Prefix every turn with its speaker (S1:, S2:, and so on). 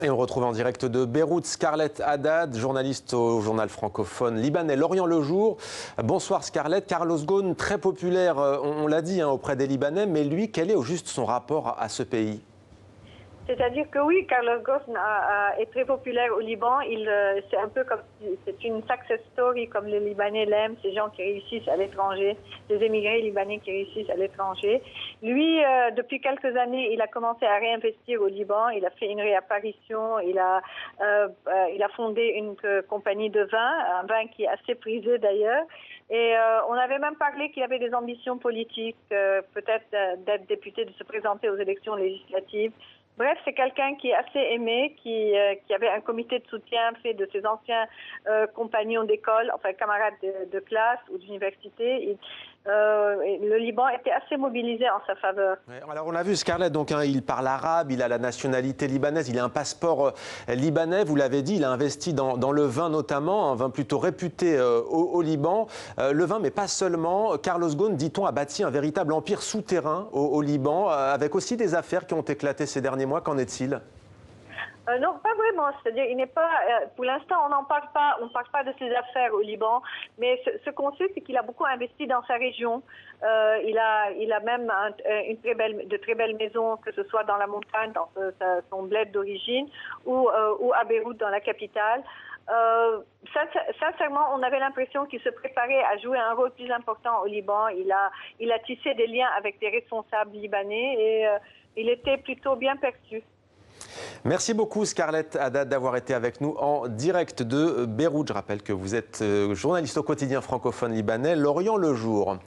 S1: Et on retrouve en direct de Beyrouth Scarlett Haddad, journaliste au journal francophone libanais L'Orient le Jour. Bonsoir Scarlett. Carlos Ghosn, très populaire, on l'a dit, auprès des Libanais, mais lui, quel est au juste son rapport à ce pays?
S2: C'est-à-dire que oui, Carlos Ghosn est très populaire au Liban. C'est un peu comme, c'est une success story comme les Libanais l'aiment, ces gens qui réussissent à l'étranger, ces émigrés libanais qui réussissent à l'étranger. Lui, depuis quelques années, il a commencé à réinvestir au Liban. Il a fait une réapparition. Il a fondé une compagnie de vin, un vin qui est assez prisé d'ailleurs. Et on avait même parlé qu'il avait des ambitions politiques, peut-être d'être député, de se présenter aux élections législatives. Bref, c'est quelqu'un qui est assez aimé, qui avait un comité de soutien fait de ses anciens compagnons d'école, enfin camarades de classe ou d'université. Le Liban était assez mobilisé en sa faveur.
S1: Ouais, alors on l'a vu Scarlett, donc il parle arabe, il a la nationalité libanaise, il a un passeport libanais, vous l'avez dit, il a investi dans le vin notamment, un vin plutôt réputé au Liban. Le vin, mais pas seulement. Carlos Ghosn, dit-on, a bâti un véritable empire souterrain au Liban, avec aussi des affaires qui ont éclaté ces derniers mois. Qu'en est-il ?
S2: Non, pas vraiment. C'est-à-dire, il n'est pas. Pour l'instant, on n'en parle pas. On ne parle pas de ses affaires au Liban. Mais ce qu'on sait, c'est qu'il a beaucoup investi dans sa région. Il a même de très belles maisons, que ce soit dans la montagne, dans son bled d'origine, ou à Beyrouth, dans la capitale. Sincèrement, on avait l'impression qu'il se préparait à jouer un rôle plus important au Liban. Il a tissé des liens avec des responsables libanais et il était plutôt bien perçu.
S1: Merci beaucoup Scarlett Haddad d'avoir été avec nous en direct de Beyrouth. Je rappelle que vous êtes journaliste au quotidien francophone libanais L'Orient le Jour.